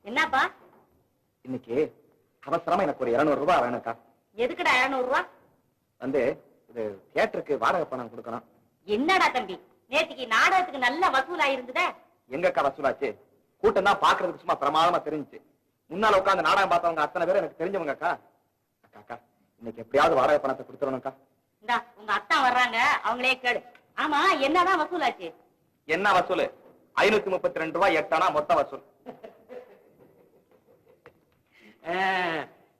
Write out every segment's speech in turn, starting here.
என்னப்பா இன்னைக்கு அவசரமா எனக்கு ஒரு 200 ரூபாய் வேணும்க்கா. எதுக்குடா 200 ரூபாய்? வந்து இது தியேட்டருக்கு வாடகை பணம் கொடுக்கணும். என்னடா தம்பி, நேத்திக்கு நாடகத்துக்கு நல்ல வசூல் ஆயிருந்ததே. எங்கக்கா வசூலாச்சு? கூட்டம் தான் பாக்குறதுக்கு சும்மா பிரமாதமா தெரிஞ்சுச்சு. முன்னால உட்காந்து நாடகம் பார்த்தவங்க அத்தனை பேர் எனக்கு தெரிஞ்சவங்க அக்கா. அக்கா இன்னைக்கு எப்படியாவது வாடகை பணத்தை கொடுத்துடணும்க்கா. இந்தா உங்க அத்தா வர்றாங்க, அவங்களே கேடு. ஆமா என்னதான் வசூலாச்சு? என்ன வசூல்? 532 ரூபாய் 8 ஆனா மொத்த வசூல்.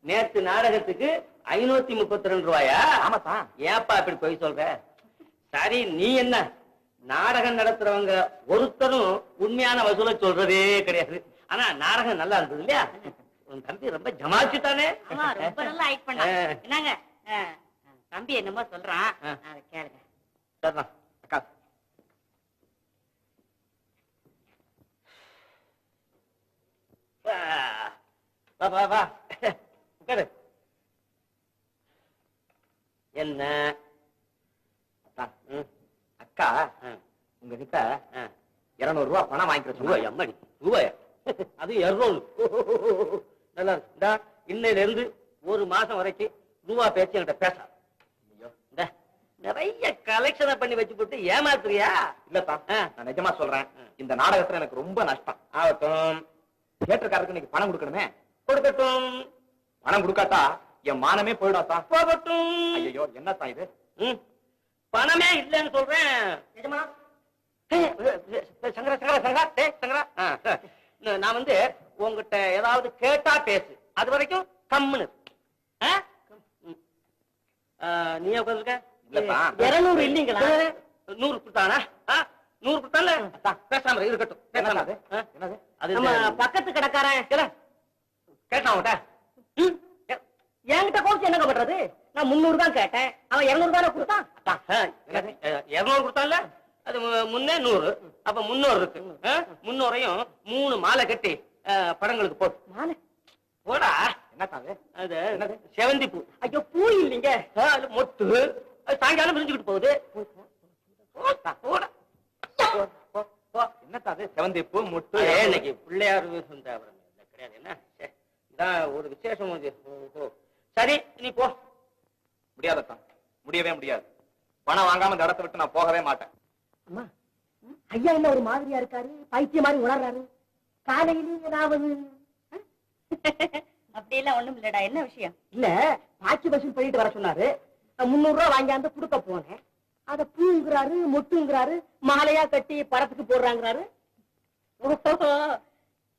நேத்து நாடகத்துக்கு 532 ரூபாயா? ஆமாத்தா. ஏப்பா இப்படி போய் சொல்ற? சரி, நீ என்ன நாடகம் நடத்துறவங்க ஒருத்தரும் உண்மையான வசூலை சொல்றதே கிடையாது. ஆனா நாடகம் நல்லா இருந்தது இல்லையா? உன் தம்பி ரொம்ப ஜமாச்சுட்டானே. ஆமா, ரொம்ப நல்லா ஆக்ட் பண்ணா. என்னங்க தம்பி என்னமோ சொல்றான், அதை கேளுங்க. சரிதான் அக்கா. வா வா வா உட்காரு. என்ன அக்கா உங்ககிட்ட 200 ரூபாய் பணம் வாங்கிக்கிற ரூபாய்? அம்மாடி ரூபாயா? அது 200. நல்லா இருக்கு. இன்னையில இருந்து ஒரு மாசம் வரைக்கும் ரூபா பேச்சு என்கிட்ட பேச. நிறைய கலெக்ஷனை பண்ணி வச்சு போட்டு ஏமாத்துறியா? இல்லப்பா, நான் நிஜமா சொல்றேன். இந்த நாடகத்துல எனக்கு ரொம்ப நஷ்டம். ஆகட்டும், தியேட்டருக்காரருக்கு இன்னைக்கு பணம் கொடுக்கணுமே. கொடுக்கட்டும். பணம் கொடுக்காட்டா என் மானமே போயிடாத்தா. போகட்டும். ஐயோ என்னத்தா இது? பணமே இல்லைன்னு சொல்றேன். நிஜமா? சங்கரா சங்கரா சங்கரா சங்கரா, நான் வந்து உங்ககிட்ட ஏதாவது கேட்டா பேசு. அது வரைக்கும் கம்முன்னு. நீ உட்காந்துருக்க? 200 இல்லீங்களா? 100 கொடுத்தானா? 100 கொடுத்தால பேசாம இருக்கட்டும். என்னது? அது நம்ம பக்கத்து கடைக்காரன் கேட்டான் அவன்கிட்ட. என்கிட்ட கோச்சு என்னங்க பண்றது? நான் 300 தான் கேட்டேன், அவன் 200 தானே கொடுத்தான். 200 கொடுத்தான்ல, அது முன்னே 100, அப்ப 300 இருக்கு. 300ஐயும் 3 மாலை கட்டி படங்களுக்கு போ. மாலை போடா. அது செவந்தி பூ. ஐயோ பூ இல்லைங்க, மொட்டு. சாயங்காலம் பிரிஞ்சுக்கிட்டு போகுது. என்னத்தா அது? செவந்தி பூ மொட்டு. இன்னைக்கு பிள்ளையார் கிடையாது. என்ன ஒரு விசேஷம். சரி நீ போ. முடியாதத்தா, முடியவே முடியாது. பணம் வாங்காம இந்த இடத்தை விட்டு நான் போகவே மாட்டேன். அம்மா, ஐயா என்ன ஒரு மாதிரியா இருக்காரு? பைத்திய மாதிரி உணர்றாரு. காலையில ஏதாவது அப்படி எல்லாம் ஒண்ணும் இல்லடா. என்ன விஷயம்? இல்ல, பாக்கி வசூல் பண்ணிட்டு வர சொன்னாரு. 300 ரூபாய் வாங்கியாந்து கொடுக்க போனேன். அத பூங்கிறாரு, மொட்டுங்கிறாரு, மாலையா கட்டி படத்துக்கு போடுறாங்கிறாரு.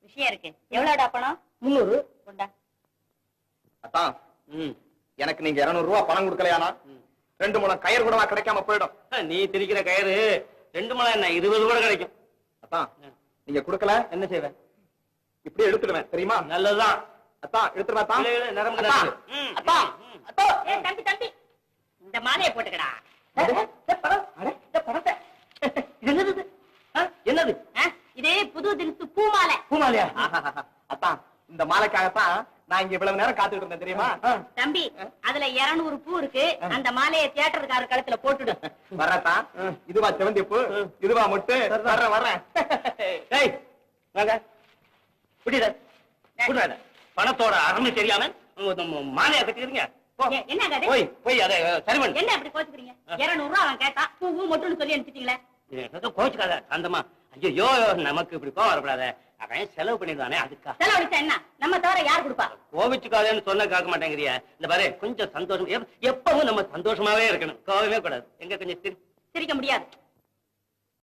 விஷயம் இருக்கு. எவ்வளவுடா பணம்? 300. கொண்டா. அத்தா, எனக்கு நீங்க 200 ரூபாய் பணம் கொடுக்கலையானா 2 முழம் கயிறு கூடவா கிடைக்காம போயிடும். நீ திரிக்கிற கயிறு 2 முழம் என்ன 20 கூட கிடைக்கும். அத்தா, நீங்க கொடுக்கல என்ன செய்வேன்? இப்படியே எடுத்துடுவேன் தெரியுமா? நல்லதுதான். அத்தா எடுத்துருவேன். தம்பி தம்பி, இந்த மாலையை போட்டுக்கடா. என்னது? இதே புது தினசு பூ மாலை. பூ மாலையா? அத்தா, இந்த மாலைக்காகத்தான் நான் இங்க இவ்வளவு நேரம் காத்துட்டு இருந்தேன் தெரியுமா? தம்பி, அதுல 200 பூ இருக்கு. அந்த மாலையை தியேட்டருக்கார கழுத்துல போட்டுடு. வர்றதா? இதுவா செவந்தி பூ, இதுவா மொட்டு? வர்றேன். பணத்தோட அருமை தெரியாம மாலையா கட்டிக்கிறீங்க. என்ன போய் அதை சரி பண்ணு. என்ன அப்படி கோச்சுக்கிறீங்க? 200 ரூபாய் அவன் கேட்டா பூ மொட்டுன்னு சொல்லி அனுப்பிச்சிட்டீங்களே. கோச்சுக்காத அந்தமா. ஐயோ, நமக்கு இப்படி கோவம் வரக்கூடாது. அவன் செலவு பண்ணிடுவானே, அதுக்கா. செலவழிச்சா என்ன? நம்ம தவிர யார் கொடுப்பா? கோவிச்சுக்காதேன்னு சொன்ன கேட்க மாட்டேங்கிறியா? இந்த பாரு, கொஞ்சம் சந்தோஷம். எப்பவும் நம்ம சந்தோஷமாவே இருக்கணும், கோவமே கூடாது. எங்க கொஞ்சம் சிரிக்க முடியாது.